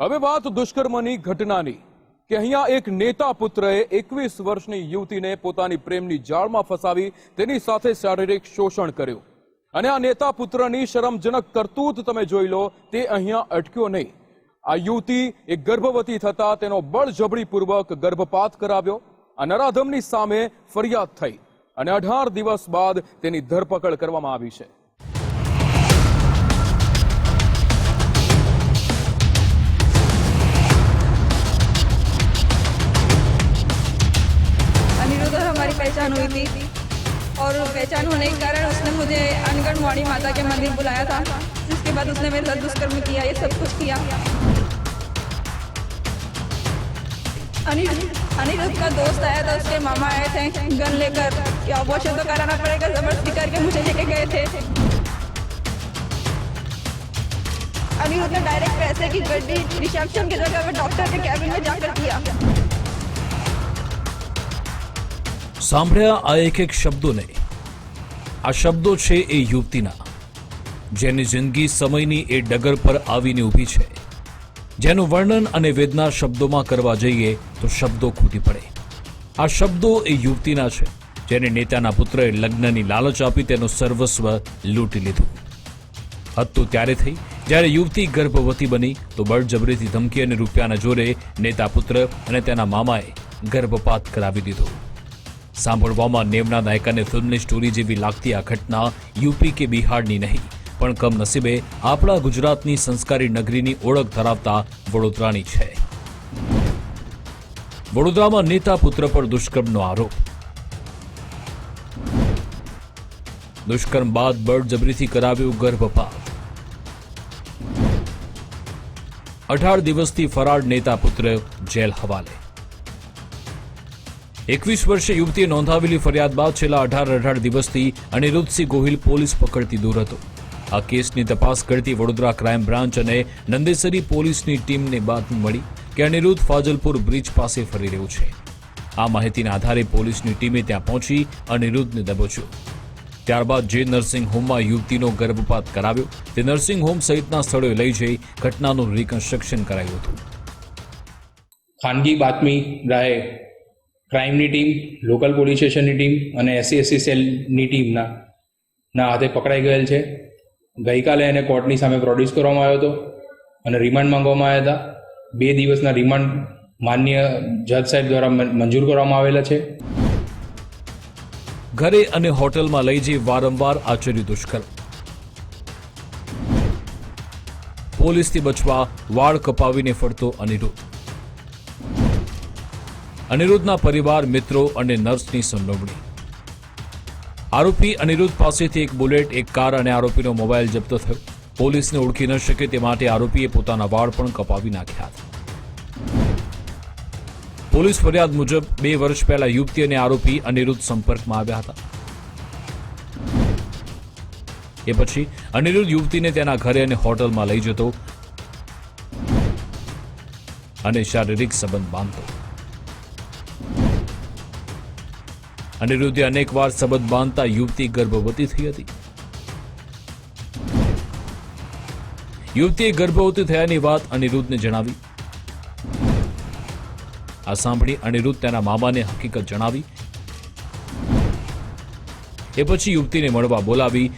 હવે વાત દુષ્કર્મની ઘટનાની કે અહીંયા એક નેતા પુત્રએ 21 વર્ષની યુવતીને પોતાની પ્રેમની જાળમાં ફસાવી તેની સાથે શારીરિક શોષણ કર્યું અને આ નેતા પુત્રની શરમજનક કરતૂત તમે જોઈ લો તે અહીંયા અટક્યો નહીં। આ યુવતી એક ગર્ભવતી થતા તેનો બળજબરીપૂર્વક ગર્ભપાત કરાવ્યો। આ નરાધમની સામે ફરિયાદ થઈ અને 18 દિવસ બાદ તેની ધરપકડ કરવામાં આવી છે। हमारी पहचान हुई थी और पहचान होने के कारण उसने मुझे अनगढ़ माता के मंदिर बुलाया था, जिसके बाद उसने मेरे साथ दुष्कर्म किया, ये सब कुछ किया। अनिरुद्ध का दोस्त आया था, उसके मामा आए थे गन लेकर कि अबॉर्शन तो कराना पड़ेगा, जबरदस्ती करके मुझे लेके गए थे। अनिरुद्ध ने डायरेक्ट पैसे की गड्डी रिसेप्शन की जगह पे डॉक्टर के कैबिन में जाकर किया। સાંભળ્યા આ એક શબ્દોને। આ શબ્દો છે એ યુવતીના, જેની જિંદગી સમયની એ ડગર પર આવીને ઊભી છે, જેનું વર્ણન અને વેદના શબ્દોમાં કરવા જઈએ તો શબ્દો ખૂટી પડે। આ શબ્દો એ યુવતીના છે, જેને નેતાના પુત્રએ લગ્નની લાલચ આપી તેનું સર્વસ્વ લૂંટી લીધું। હદ તો ત્યારે થઈ જ્યારે યુવતી ગર્ભવતી બની તો બળજબરીથી ધમકી અને રૂપિયાના જોરે નેતા પુત્ર અને તેના મામાએ ગર્ભપાત કરાવી દીધો। સાંભળવામાં 90ના દાયકાની ફિલ્મની સ્ટોરી જેવી લાગતી આ ઘટના યુપી કે બિહારની નહીં, પણ કમનસીબે આપણા ગુજરાતની સંસ્કારી નગરીની ઓળખ ધરાવતા વડોદરાની છે। વડોદરામાં નેતા પુત્ર પર દુષ્કર્મનો આરોપ। દુષ્કર્મ બાદ બળજબરીથી કરાવ્યું ગર્ભપાત। 18 દિવસથી ફરાર નેતા પુત્ર જેલ હવાલે। 21 વર્ષીય યુવતીએ નોંધાવેલી ફરિયાદ બાદ છેલ્લા 18 દિવસથી અનિરુદ્ધસિંહ ગોહિલ પોલીસ પકડતી દૂર હતો। આ કેસની તપાસ કરતી વડોદરા ક્રાઇમ બ્રાન્ચ અને નંદેસરી પોલીસની ટીમને બાતમી મળી કે અનિરુદ્ધ ફાજલપુર બ્રિજ પાસે ફરી રહ્યો છે। આ માહિતીના આધારે પોલીસની ટીમે ત્યાં પહોંચી અનિરુદ્ધને દબોચ્યો। ત્યારબાદ જે નર્સિંગ હોમમાં યુવતીનો ગર્ભપાત કરાવ્યો તે નર્સિંગ હોમ સહિતના સ્થળોએ લઈ જઈ ઘટનાનું રિકન્સ્ટ્રક્શન કરાયું હતું। ખાનગી બાતમી રાહે ક્રાઇમની ટીમ, લોકલ પોલીસ સ્ટેશનની ટીમ અને SC/SC સેલની ટીમના હાથે પકડાઈ ગયેલ છે। ગઈકાલે એને કોર્ટની સામે પ્રોડ્યુસ કરવામાં આવ્યો હતો અને રિમાન્ડ માંગવામાં આવ્યા હતા। 2 દિવસના રિમાન્ડ માન્ય જજ સાહેબ દ્વારા મંજૂર કરવામાં આવેલા છે। ઘરે અને હોટલમાં લઈ જઈ વારંવાર આચર્યું દુષ્કર્મ। પોલીસથી બચવા વાળ કપાવીને ફરતો અનિરુદ્ધ। અનિરુદ્ધના પરિવાર, મિત્રો અને નર્સની સંડોવણી। આરોપી અનિરુદ્ધ પાસેથી એક બુલેટ, એક કાર અને આરોપીનો મોબાઈલ જપ્ત થયો। પોલીસને ઓળખી ન શકે તે માટે આરોપીએ પોતાના વાળ પણ કપાવી નાખ્યા હતા। પોલીસ ફરિયાદ મુજબ 2 વર્ષ પહેલા યુવતી અને આરોપી અનિરુદ્ધ સંપર્કમાં આવ્યા હતા। એ પછી અનિરુદ્ધ યુવતીને તેના ઘરે અને હોટલમાં લઈ જતો અને શારીરિક સંબંધ બાંધતો। અનિરુદ્ધે અનેકવાર સંબંધ બાંધતા યુવતી ગર્ભવતી થઈ હતી। યુવતીએ ગર્ભવતી થયાની વાત અનિરુદ્ધને જણાવી। આ સાંભળી અનિરુદ્ધ તેના મામાને હકીકત જણાવી। એ પછી યુવતીને મળવા બોલાવી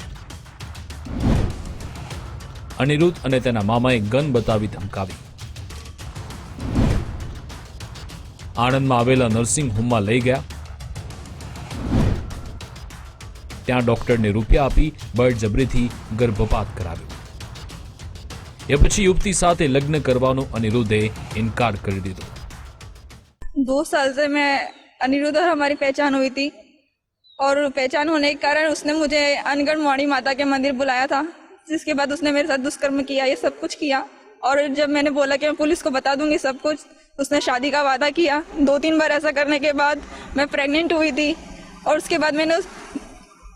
અનિરુદ્ધ અને તેના મામાએ ગન બતાવી ધમકાવી। આણંદમાં આવેલા નર્સિંગ હોમમાં લઈ ગયા। ત્યાં ડોક્ટરને રૂપિયા આપી બળજબરીથી ગર્ભપાત કરાવ્યો। એ પછી યુવતી સાથે લગ્ન કરવાનો अनिरुद्धे इनकार कर दिया। 2 साल से मैं अनिरुद्ध और हमारी पहचान हुई थी और पहचान होने के कारण उसने मुझे अनगढ़ माता के मंदिर बुलाया था, जिसके बाद उसने मेरे साथ दुष्कर्म किया, ये सब कुछ किया। और जब मैंने बोला कि मैं पुलिस को बता दूंगी सब कुछ, उसने शादी का वादा किया। 2-3 बार ऐसा करने के बाद मैं प्रेग्नेंट हुई थी और उसके बाद मैंने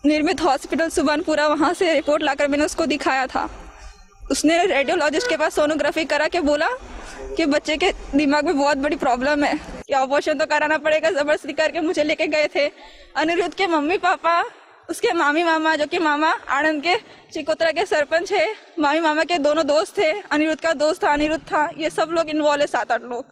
निर्मित हॉस्पिटल सुबनपुरा वहाँ से रिपोर्ट लाकर मैंने उसको दिखाया था। उसने रेडियोलॉजिस्ट के पास सोनोग्राफी करा के बोला कि बच्चे के दिमाग में बहुत बड़ी प्रॉब्लम है, कि ऑपरेशन तो कराना पड़ेगा, जबरदस्ती करके मुझे लेके गए थे। अनिरुद्ध के मम्मी पापा उसके मामी मामा जो कि मामा आनंद के चिकोत्रा के सरपंच है, मामी मामा के दोनों दोस्त थे, अनिरुद्ध का दोस्त था, अनिरुद्ध था, ये सब लोग इन्वॉल्व है, 7-8 लोग।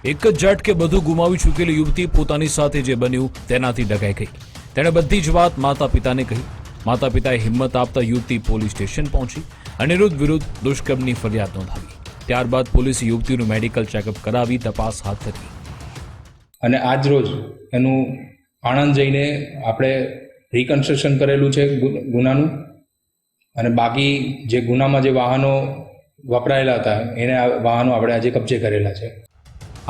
એક જ ઝટકે બધું ગુમાવી ચૂકેલી યુવતી પોતાની સાથે જે બન્યું તેનાથી ડઘાઈ ગઈ. તેણે બધી જ વાત માતા પિતાને કહી. માતા પિતાએ હિંમત આપતા યુવતી પોલીસ સ્ટેશન પહોંચી અનિરુદ્ધ વિરુદ્ધ દુષ્કર્મની ફરિયાદ નોંધાવી. ત્યારબાદ પોલીસે યુવતીનું મેડિકલ ચેકઅપ કરાવી તપાસ હાથ ધરી. અને આજ રોજ એનું આણંદ જઈને આપણે રિકન્સ્ટ્રક્શન કરેલું છે ગુનાનું, અને બાકી જે ગુનામાં જે વાહનો વપરાયેલા હતા એને આ વાહનો આપણે આજે કબજે કરેલા છે.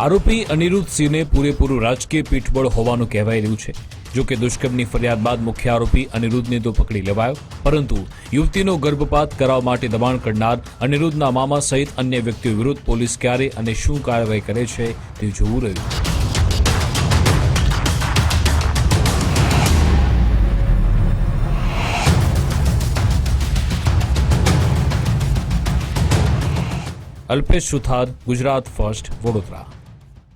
આરોપી અનિરુદ્ધ સિંહને પૂરેપૂરું રાજકીય પીઠબળ હોવાનું કહેવાઈ રહ્યું છે. જો કે દુષ્કર્મની ફરિયાદ બાદ મુખ્ય આરોપી અનિરુદ્ધને તો પકડી લેવાયો, પરંતુ યુવતીનો ગર્ભપાત કરાવવા માટે દબાણ કરનાર અનિરુદ્ધના મામા સહિત અન્ય વ્યક્તિઓ વિરુદ્ધ પોલીસ ક્યારે અને શું કાર્યવાહી કરે છે તે જોવું રહ્યું. અલ્પેશ સુથાર, ગુજરાત ફર્સ્ટ, વડોદરા.